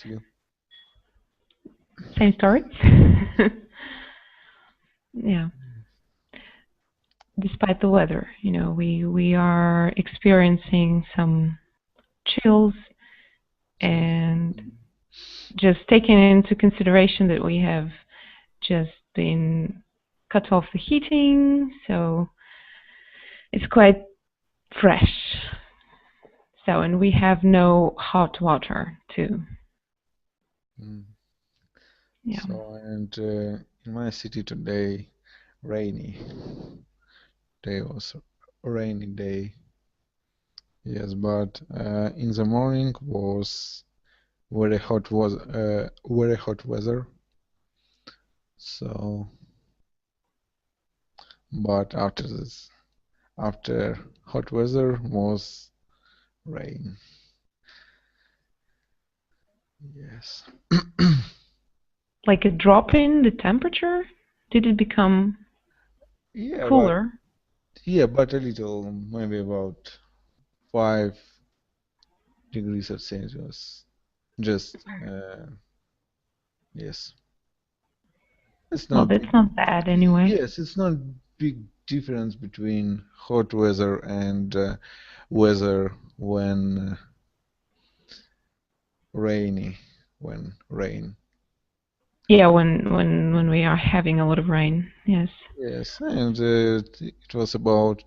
you? Same story. Yeah. Despite the weather, we are experiencing some chills, and just taking into consideration that we have just been cut off the heating, so it's quite fresh. So, and we have no hot water too. Yeah. So, and in my city today, rainy. Day was a rainy day. Yes, but in the morning was very hot weather. So, but after hot weather was rain. Yes. Like a drop in the temperature? Did it become cooler? But a little, maybe about 5 degrees of Celsius. Just, yes. It's Well, not that's not bad anyway. Yes, it's not big difference between hot weather and weather when rainy, when rain. Yeah, when we are having a lot of rain, yes. Yes, and it was about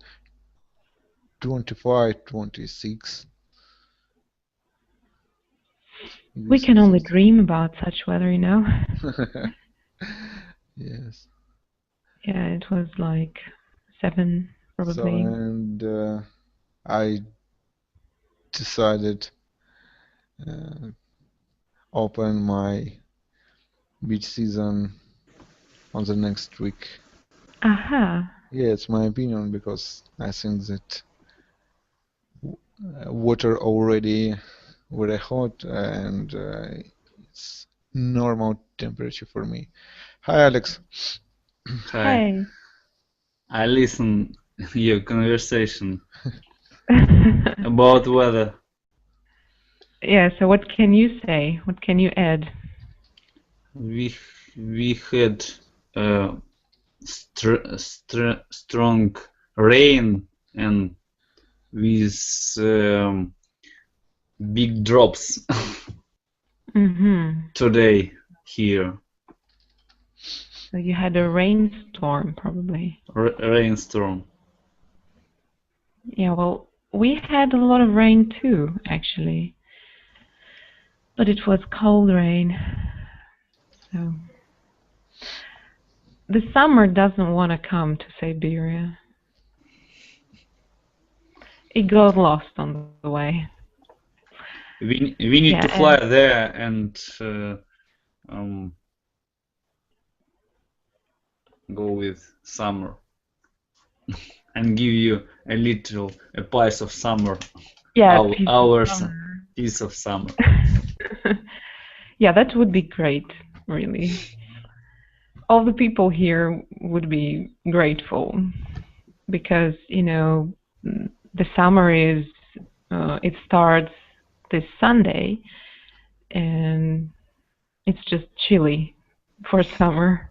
25, 26. We can only dream about such weather, Yes. Yeah, it was like 7 probably. So, and I decided open my beach season on the next week. Aha. Yeah, it's my opinion because I think that water already very hot and it's normal temperature for me. Hi, Alex. Hi. I listen your conversation about weather. Yeah, so what can you say? What can you add? We had strong rain and with big drops today here. So you had a rainstorm probably. Rainstorm. Yeah, well, we had a lot of rain too, actually. But it was cold rain. So the summer doesn't want to come to Siberia. It got lost on the way. We need to fly there and go with summer and give you a piece of summer. Yeah, piece of summer. Yeah, that would be great, really. All the people here would be grateful because, the summer is, it starts this Sunday and it's just chilly for summer.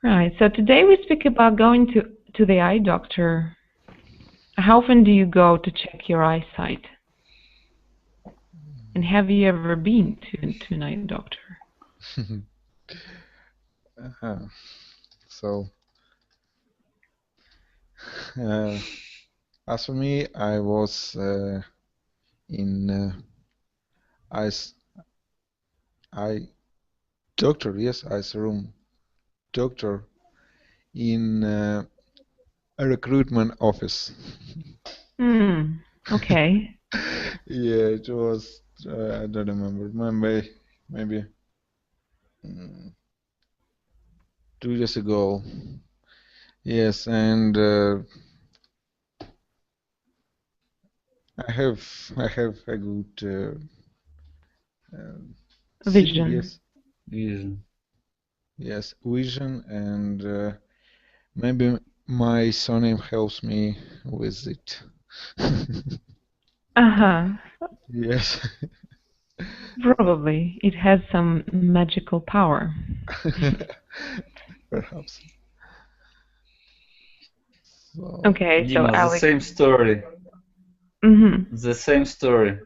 Right, so today we speak about going to the eye doctor. How often do you go to check your eyesight? And have you ever been to an eye doctor? So, as for me, I was in eye doctor, yes, eyes room doctor in a recruitment office. Okay. Yeah, it was, I don't remember, maybe 2 years ago. Yes, and I have a good vision. Yes. Vision. Yes, vision, and maybe my surname helps me with it. Uh-huh. Yes. Probably. It has some magical power. Perhaps. So, Okay, so Dima, the Alex. same story. Mm-hmm. The same story.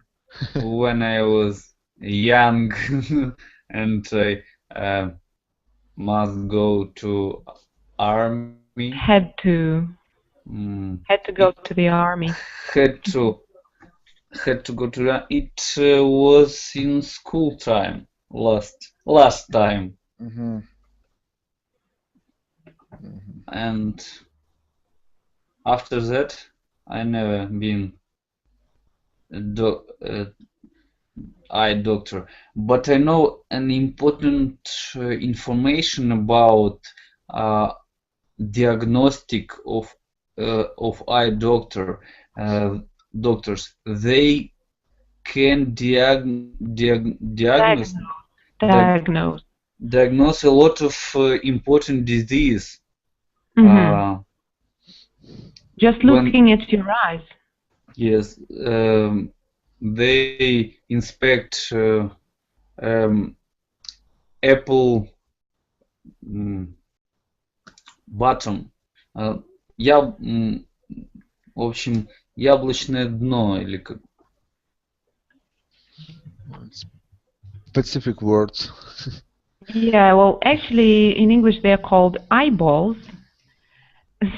When I was young and I must go to army. Had to go to the army. Had to go to it was in school time last time. mhm. And after that I never been eye doctor, but I know an important information about diagnostic of eye doctors. They can diagnose a lot of important disease. Mm-hmm. Just looking at your eyes. Yes, they inspect apple bottom. В общем, яблочное дно или как. Specific words. Yeah, well, actually, in English they're called eyeballs.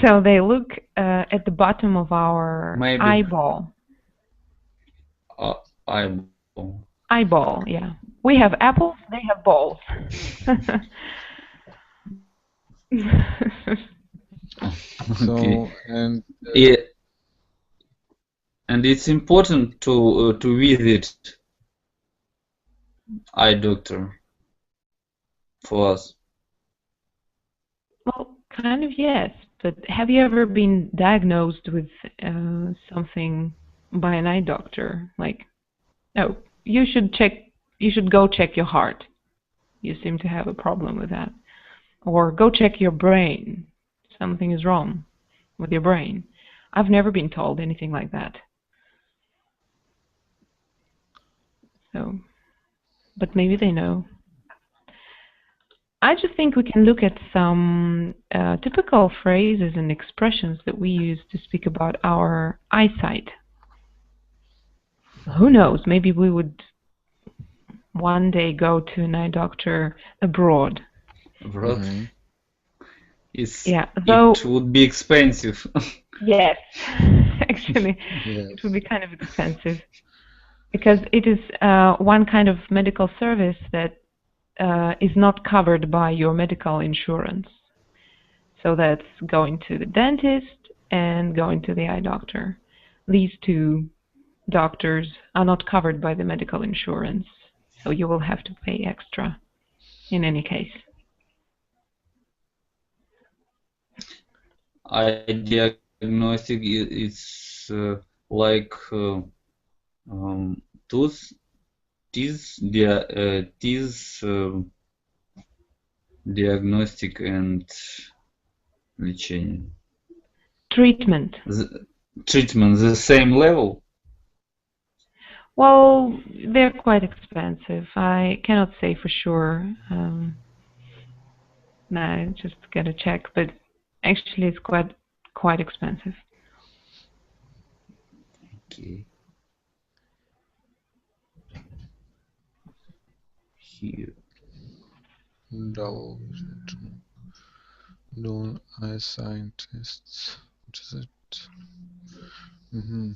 So they look at the bottom of our eyeball. Eyeball. Eyeball, yeah. We have apples, they have balls. So, and it's important to visit eye doctor for us. Well, kind of yes, but have you ever been diagnosed with something by an eye doctor? Like, oh, you should go check your heart. You seem to have a problem with that. Or go check your brain. Something is wrong with your brain. I've never been told anything like that. So, but maybe they know. I just think we can look at some typical phrases and expressions that we use to speak about our eyesight. Who knows, maybe we would one day go to an eye doctor abroad. Mm-hmm. Though it would be expensive. Yes, actually, It would be kind of expensive because it is one kind of medical service that is not covered by your medical insurance. So that's going to the dentist and going to the eye doctor. These two doctors are not covered by the medical insurance, so you will have to pay extra in any case. Eye diagnostic is like teeth diagnostic and лечение. Treatment. Treatment, the same level? Well, they're quite expensive. I cannot say for sure. I just gotta check, but actually it's quite expensive. Okay. Here. Dull eye scientists. What is it? Mm-hmm.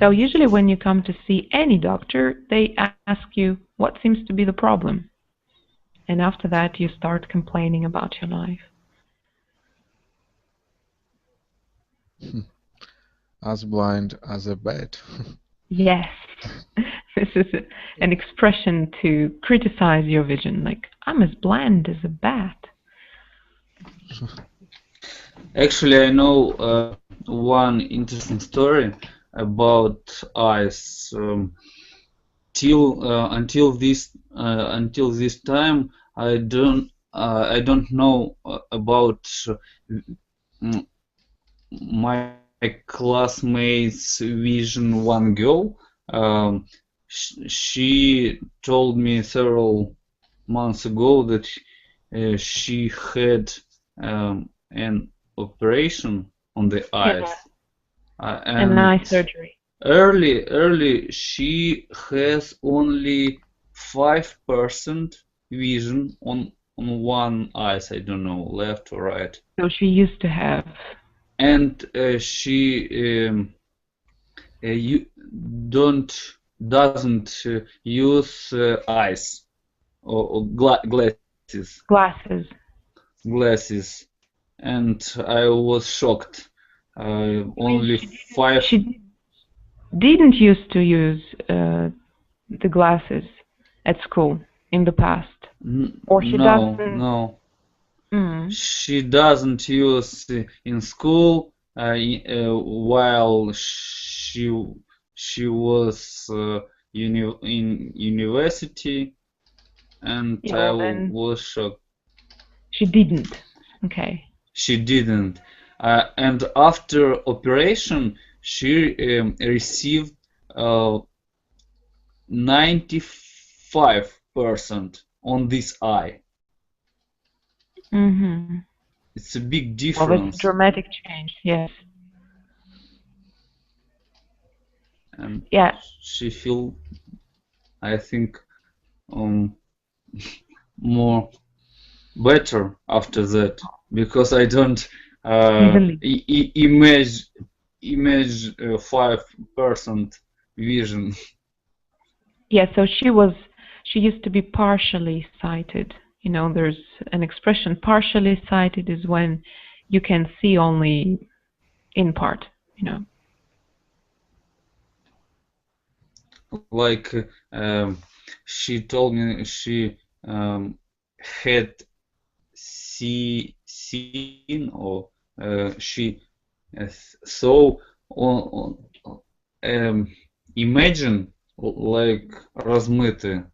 So usually when you come to see any doctor, they ask you what seems to be the problem. And after that, you start complaining about your life. As blind as a bat. Yes. This is an expression to criticize your vision. Like, I'm as blind as a bat. Actually, I know one interesting story about eyes. Until this time, I don't know about my classmates' vision. One girl She told me several months ago that she had an operation on the eyes. An And eye surgery. early she has only 5% vision on one eye. I don't know, left or right. So she used to have. And she you doesn't use eyes or glasses. Glasses, and I was shocked. Only five. She didn't used to use the glasses at school in the past, or she doesn't. No. She doesn't use in school while she was in university, and Yeah, I was shocked. She didn't. Okay. She didn't. And after operation, she received 95% on this eye. It's a big difference. Well, it's a dramatic change, yes. And yeah. She feel, I think, more better after that, because I don't image 5% vision. Yeah, so she used to be partially sighted. You know, there's an expression, partially sighted is when you can see only in part, you know. Like she told me she had seen or she saw imagine like размытые.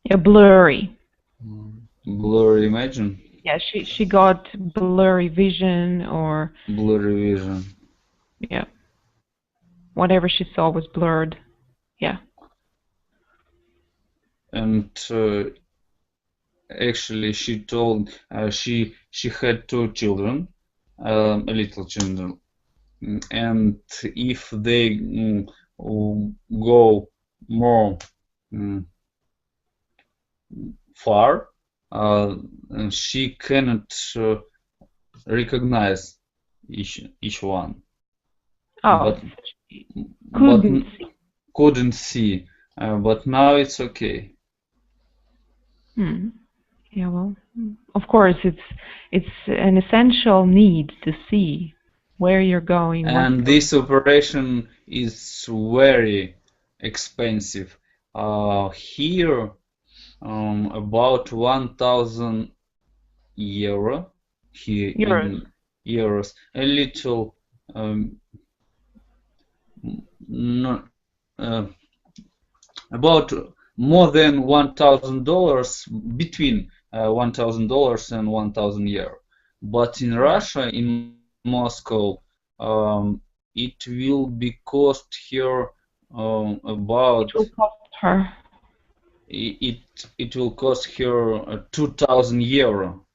Yeah, blurry. Blurry imagine. Yeah, she got blurry vision or blurry vision. Yeah. Whatever she saw was blurred. Yeah. And actually, she told she had 2 children, little children, and if they go more far, she cannot recognize each one. Oh, but couldn't see. But now it's okay. Yeah, well, of course, it's an essential need to see where you're going. And this operation is very expensive. Here, about 1,000 euro. Here in euros, a little. About more than $1,000, between $1,000 and 1,000 euro. But in Russia, in Moscow, it will be cost her about. It will cost her. It will cost her 2,000 euro.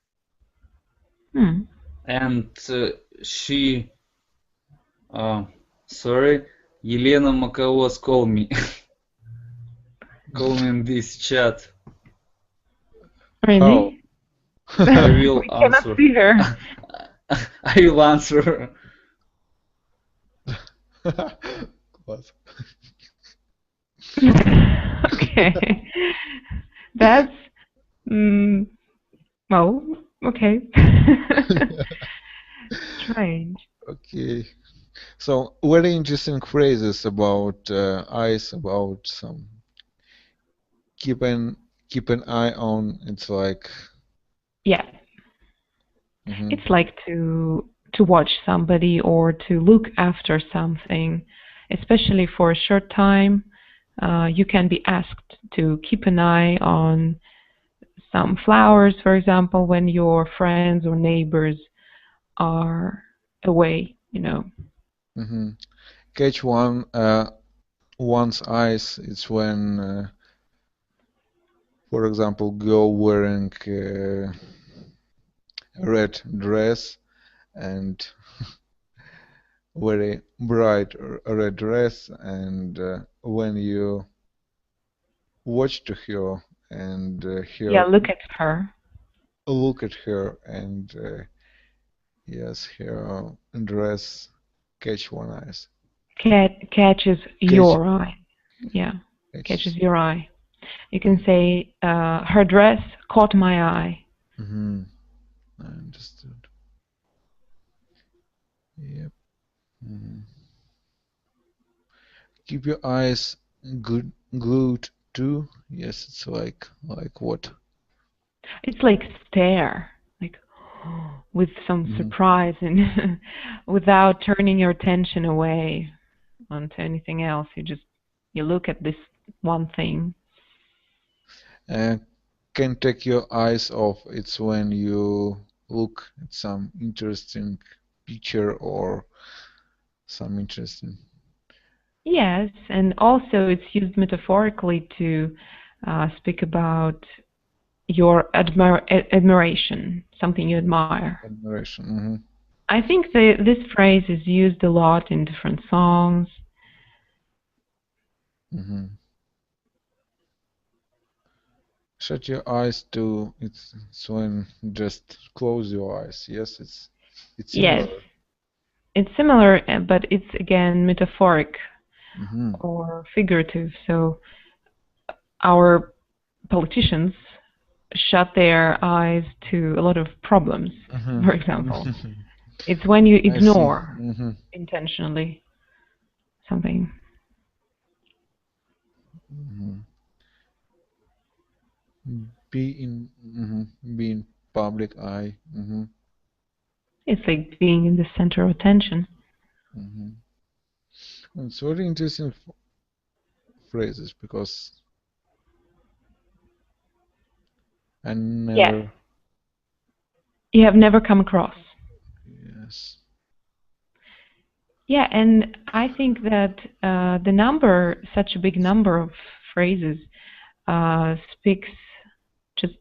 And she. Sorry, Елена Makovos called me. Call me in this chat. Really? Oh. I will we answer. Cannot see her. I will answer. Okay. That's well, okay. Strange. Okay. So very interesting phrases about eyes, about some keep an eye on. It's like it's like to watch somebody or to look after something, especially for a short time. You can be asked to keep an eye on some flowers, for example, when your friends or neighbors are away, you know. Catch one one's eyes, it's when, for example, girl wearing a red dress and very bright red dress, and when you watch to her and Yeah, her look at her. look at her, and yes, her dress catch one eyes. Catches Catch, your eye. Yeah, catches catches. your eye. You can say, her dress caught my eye. Mm-hmm. I understood. Yep. Mm-hmm. Keep your eyes glued to. Yes, it's like what? It's like stare, like with some Mm-hmm. surprise and without turning your attention away onto anything else. You look at this one thing. Can take your eyes off. It's when you look at some interesting picture or some interesting. Yes, and also it's used metaphorically to speak about your admiration, something you admire. Admiration. Mm-hmm. I think this phrase is used a lot in different songs. Mm-hmm. Shut your eyes to. It's when just close your eyes. Yes, it's Yes, similar. it's similar, but it's again metaphoric Mm-hmm. or figurative. So our politicians shut their eyes to a lot of problems, Mm-hmm. for example. It's when you I see. ignore Mm-hmm. intentionally something. Mm-hmm. Be in public eye. Mm-hmm. It's like being in the center of attention. Mm-hmm. It's very interesting phrases because I Yes. never. You have never come across. Yes. Yeah, and I think that such a big number of phrases, speaks just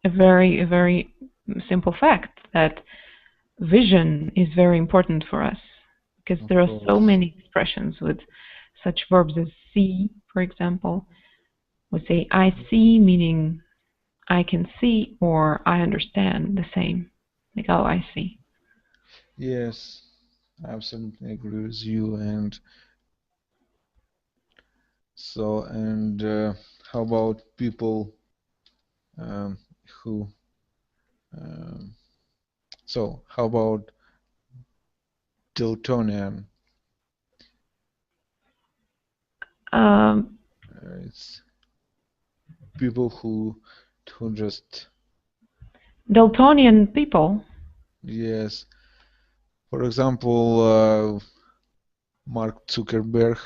a very simple fact that vision is very important for us, because Of there are so course. many expressions with such verbs as see, for example. We say I see, meaning I can see, or I understand, the same. Like, oh, I see. Yes, I absolutely agree with you. And so, and how about people um, who? Um, so, how about Daltonian? Um, It's people who just, Daltonian people. yes. For example, Mark Zuckerberg,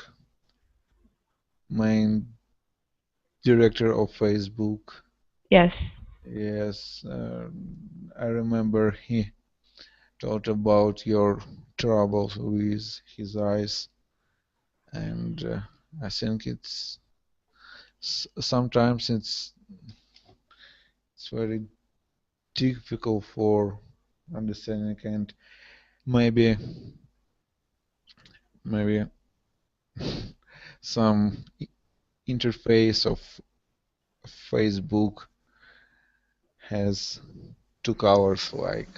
main director of Facebook. Yes. Yes, I remember he talked about your troubles with his eyes, and I think sometimes it's very difficult for understanding, and maybe maybe some interface of Facebook has two colors, like,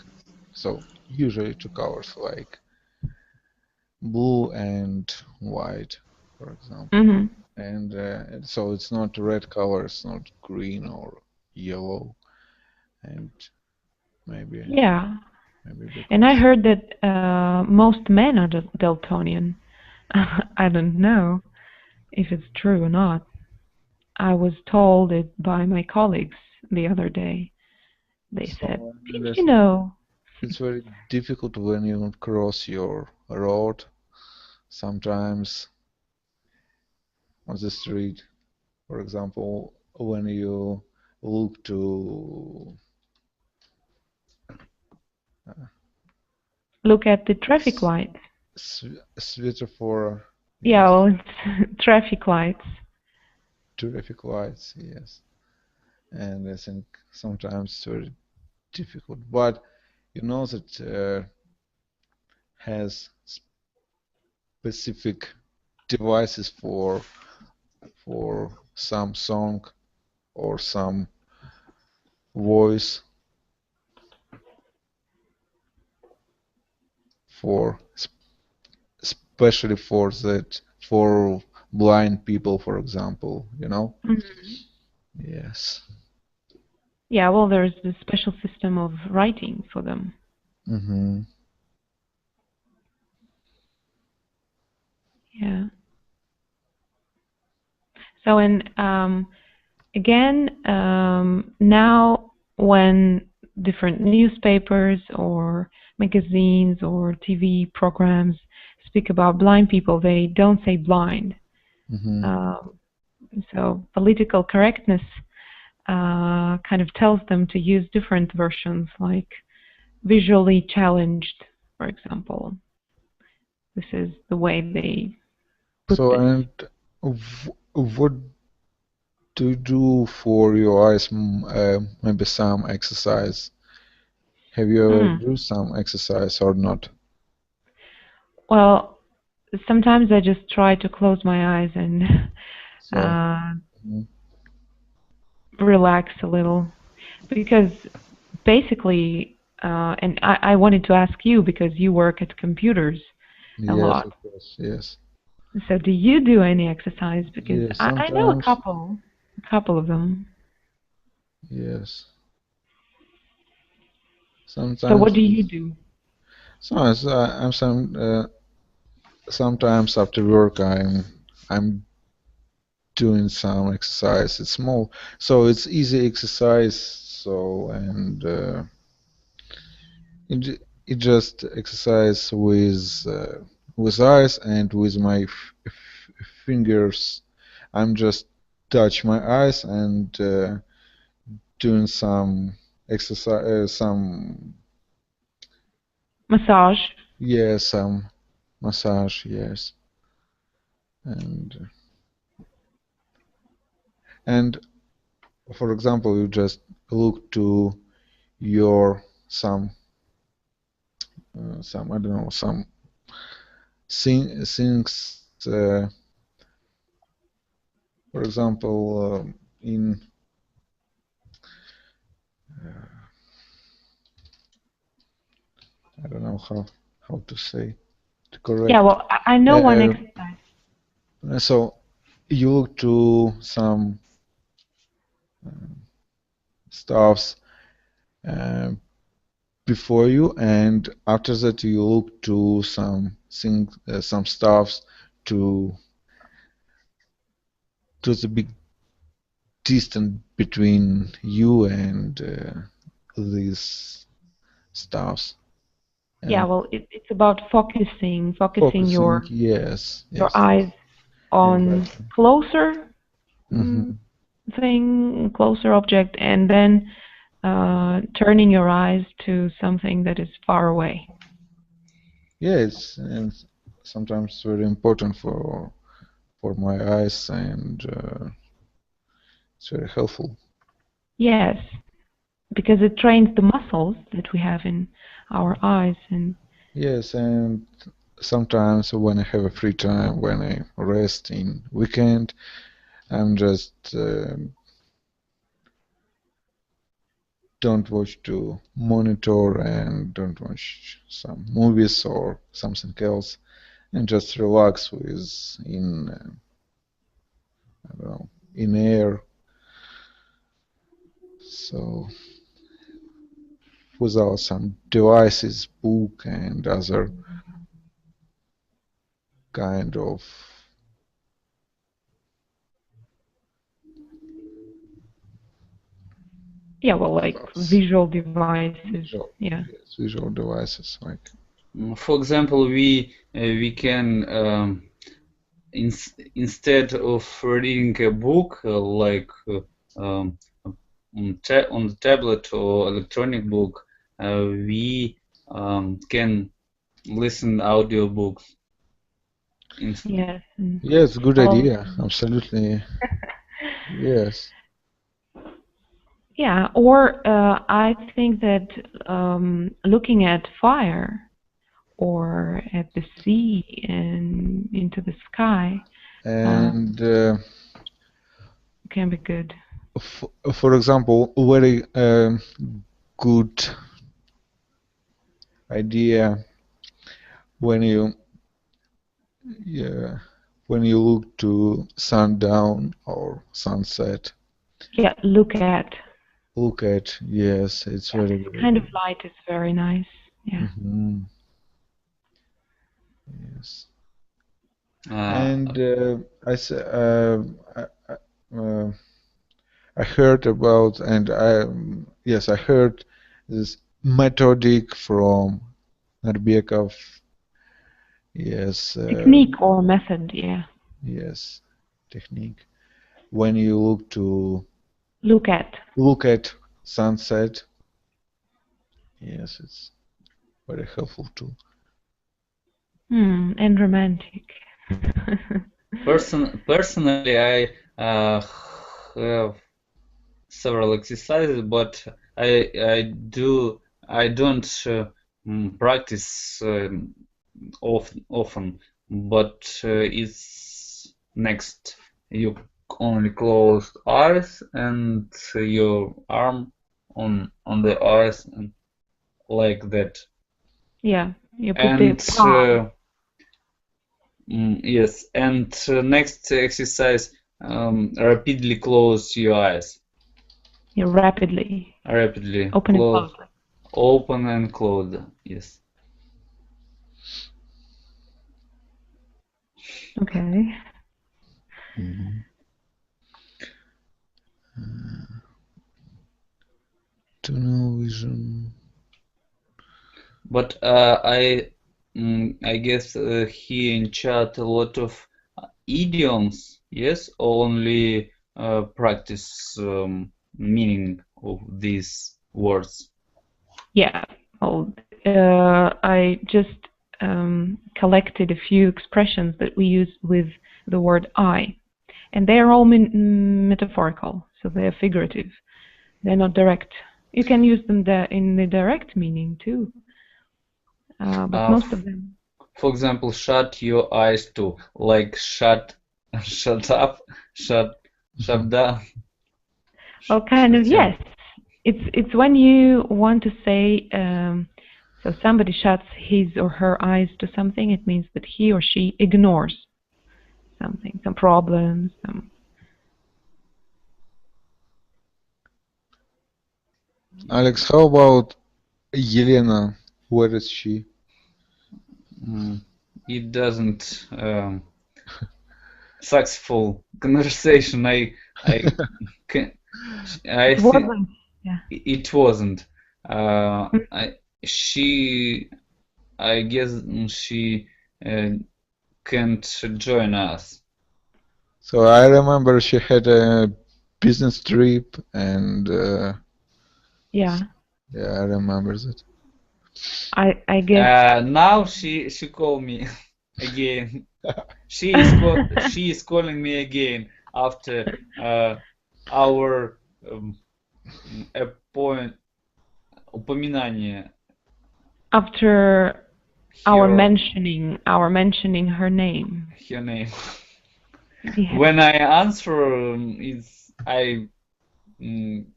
so usually two colors, like blue and white, for example. Hmm. And so it's not red color, it's not green or yellow, and maybe Yeah. maybe And I because. heard that most men are Daltonian. I don't know if it's true or not. I was told it by my colleagues the other day. They said, So did you understand. know? It's very difficult when you cross your road, sometimes on the street. For example, when you look to uh, Look at the traffic lights. sweater for. Yeah, well, it's traffic lights. Traffic lights, yes. And I think sometimes it's very difficult, but you know that has specific devices for some song or some voice for especially for that for blind people, for example, you know? Yes. Yeah, well, there's a special system of writing for them. Mm-hmm. Yeah. So, and again, now when different newspapers or magazines or TV programs speak about blind people, they don't say blind. Mm-hmm. So political correctness kind of tells them to use different versions, like visually challenged, for example. This is the way they put So, this. and what do you do for your eyes? Maybe some exercise. Have you ever do some exercise or not? Well, sometimes I just try to close my eyes and So, mhm. relax a little, because basically, and I wanted to ask you because you work at computers a Yes, lot. of course, yes. So do you do any exercise? Because Yes, I know a sometimes. couple of them. Yes, So what sometimes. do you do? Sometimes sometimes after work I'm doing some exercise. It's small, so it's easy exercise. So and it just exercise with eyes and with my fingers. I'm just touch my eyes and doing some exercise, some Massage. some massage, yes, and and for example, you just look to your some I don't know some things. For example, in I don't know how to say it Yeah, correct. well, I know one Uh, exercise. so you look to some stuffs uh, before you, and after that you look to some things, some stuffs to the big distance between you and these stuffs. Yeah, And well, it's about focusing focusing, yes, your yes, eyes on exactly. closer Hmm. thing, closer object, and then turning your eyes to something that is far away. Yes, and sometimes it's very important for my eyes, and it's very helpful. Yes, because it trains the muscles that we have in our eyes. And Yes, and sometimes when I have a free time, when I rest in weekend, I'm just don't watch to monitor and don't watch some movies or something else, and just relax with in I don't know in air. So without some devices, book and other kind of yeah, well, like device. visual devices. Visual, Yeah. yes, visual devices like. For example, we can instead of reading a book um, on the tablet or electronic book, we can listen audiobooks. Yes. Yes, good Oh. idea. Absolutely. Yes. Yeah, or I think that looking at fire or at the sea and into the sky And can be good. for example, very good idea when you when you look to sundown or sunset. Yeah, look at. Look at, yes, it's very good. Kind of light is very nice. Yeah. Yes. And I heard about, and I heard this methodic from Narbekov. Yes. Technique or method, yeah. Yes, technique. When you look at sunset, yes, it's very helpful too. And romantic. Personally, I have several exercises, but I don't practice often. But it's next. You only close eyes and your arm on the eyes and like that. Yeah, you put And the palm. yes, and next exercise, rapidly close your eyes. Yeah, rapidly. Rapidly Open and close. Open and close. Yes. Okay. Tunnel vision. But I guess here in chat a lot of idioms. Yes, only practice meaning of these words. Yeah. Well, I just collected a few expressions that we use with the word I, and they are all metaphorical, so they are figurative. They're not direct. You can use them in the direct meaning too, but most of them. For example, shut your eyes too, like shut up, shut down. Well, kind of, yes. It's when you want to say, so somebody shuts his or her eyes to something, it means that he or she ignores something, some problems, some. Alex, how about Yelena? Where is she? It doesn't successful conversation. I think it wasn't. I guess she can't join us. So I remember she had a business trip and yeah, I remember that. I guess now she called me again. she is calling me again after our упоминание. After our mentioning her name. Her name. Yeah. When I answer, I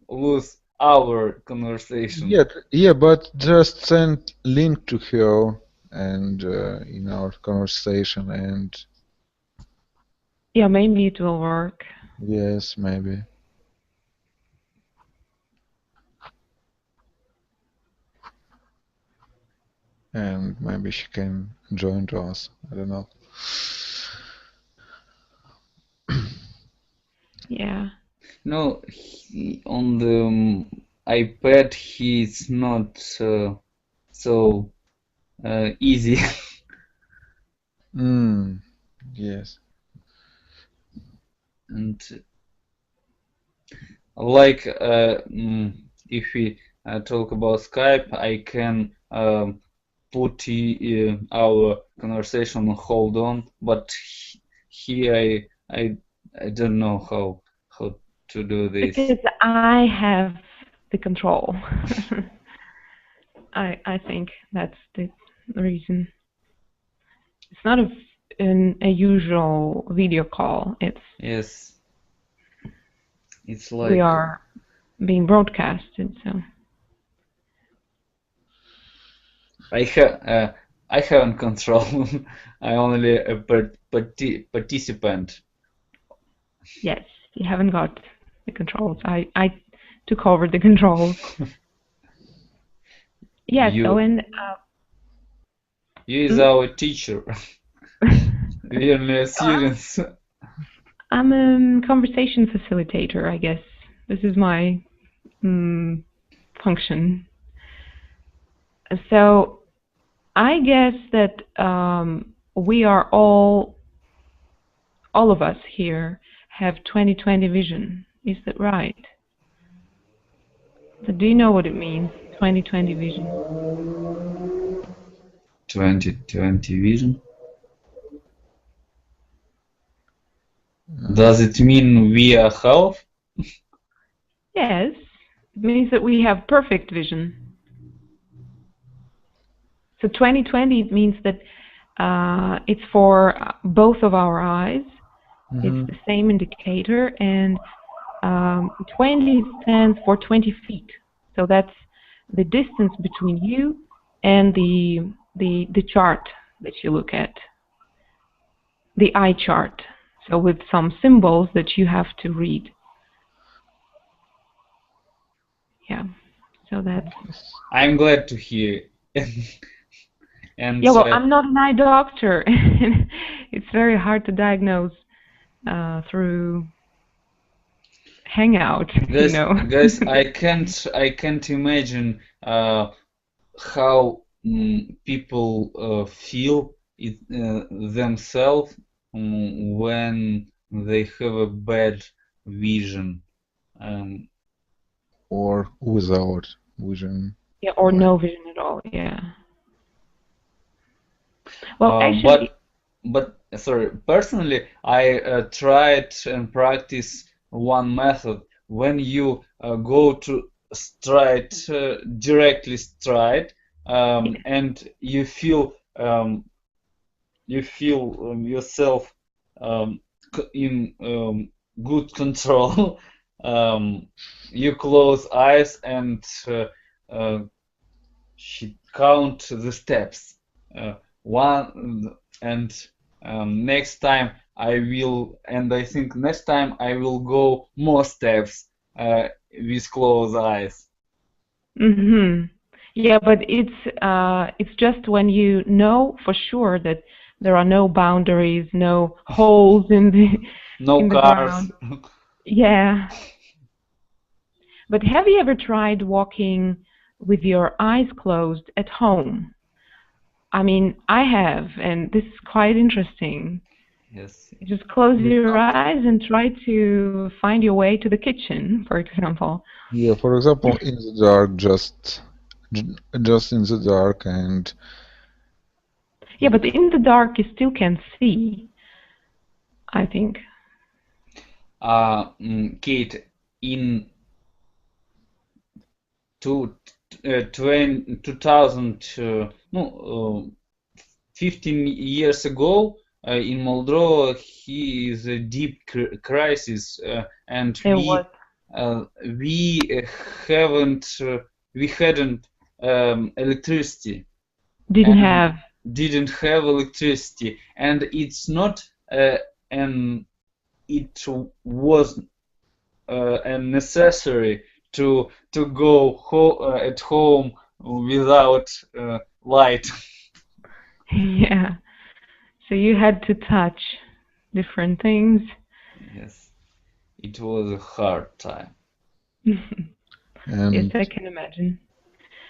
lose our conversation. Yeah, but just send link to her and in our conversation and. Yeah, maybe it will work. Yes, maybe. And maybe she can join to us. I don't know. Yeah. No, on the iPad he's not so easy. Yes. And like if we talk about Skype, I can put our conversation on hold on, but here I don't know how to do this. Because I have the control. I think that's the reason. It's not a usual video call. Yes, it's We like are being broadcasted, so I haven't control. I only a participant. yes, you haven't got the controls. I took over the controls. Yes, You so and you is our teacher. We are students. I'm a conversation facilitator, I guess. This is my function. So I guess that we are all of us here have 20/20 vision. Is that right? So do you know what it means, 20/20 vision? 2020 vision. Does it mean we are half? Yes, it means that we have perfect vision. So 20/20 means that it's for both of our eyes. It's the same indicator, and 20 stands for 20 feet. So that's the distance between you and the chart that you look at, the eye chart. So with some symbols that you have to read. Yeah. So that's. I'm glad to hear. And Yeah, well, I'm not an eye doctor. It's very hard to diagnose through Hangout, guys, you know. guys, I can't imagine how people feel it themselves when they have a bad vision. Or without vision. Yeah, or no vision at all. Yeah. Well, actually, but sorry, personally, I tried and practice one method. When you go to straight, directly straight, and you feel yourself in good control. You close eyes and count the steps. One and next time I will, and I think next time I will go more steps with closed eyes. Yeah, but it's just when you know for sure that there are no boundaries, no holes in the No cars. ground. Yeah. But have you ever tried walking with your eyes closed at home? I mean, I have, and this is quite interesting. Yes. You just close your eyes and try to find your way to the kitchen, for example. Yeah, for example, in the dark, just in the dark, and yeah, but in the dark you still can see, I think. Kate, in 15 years ago, in Moldova, he is a deep crisis, and we hadn't electricity. Didn't have electricity, and it's not and it was necessary to go at home without light. Yeah, so you had to touch different things. Yes, it was a hard time. Yes, I can imagine.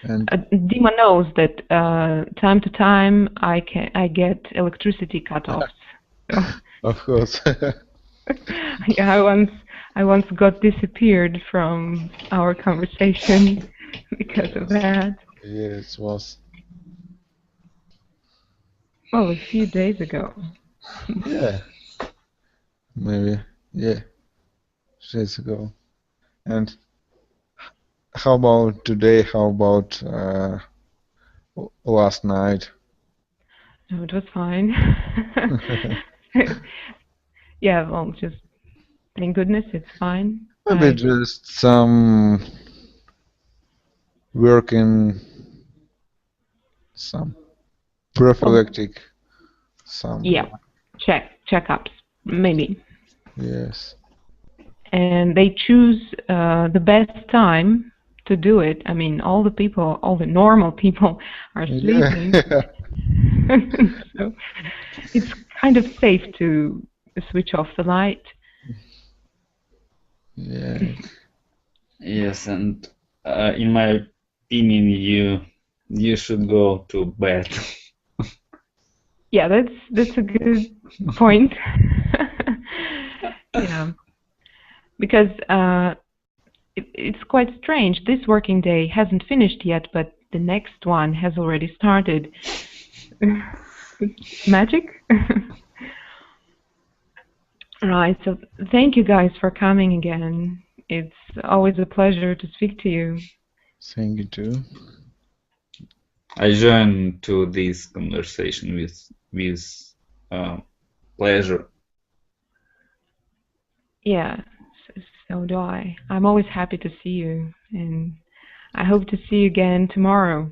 And Dima knows that time to time I get electricity cutoffs. So. Of course. Yeah, I once got disappeared from our conversation because of that. Yes, it was. Well, a few days ago. Yeah, maybe. Yeah, days ago. And how about today? How about last night? No, it was fine. Yeah, well, just thank goodness it's fine. Maybe just some working, some prophylactic, some. Yeah, checkups, maybe. Yes. And they choose the best time to do it. I mean, all the people, all the normal people are sleeping. Yeah. So it's kind of safe to switch off the light. Yeah. Yes, and in my opinion, you should go to bed. Yeah, that's a good point. Yeah, because it's quite strange. This working day hasn't finished yet, but the next one has already started. Magic? Right, so thank you guys for coming again. It's always a pleasure to speak to you. Thank you too. I join to this conversation with pleasure. Yeah, so do I. I'm always happy to see you, and I hope to see you again tomorrow.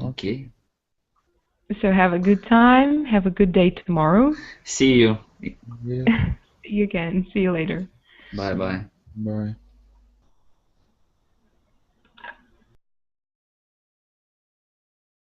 Okay. So have a good time. Have a good day tomorrow. See you. Yeah. See you again. See you later. Bye bye. Bye.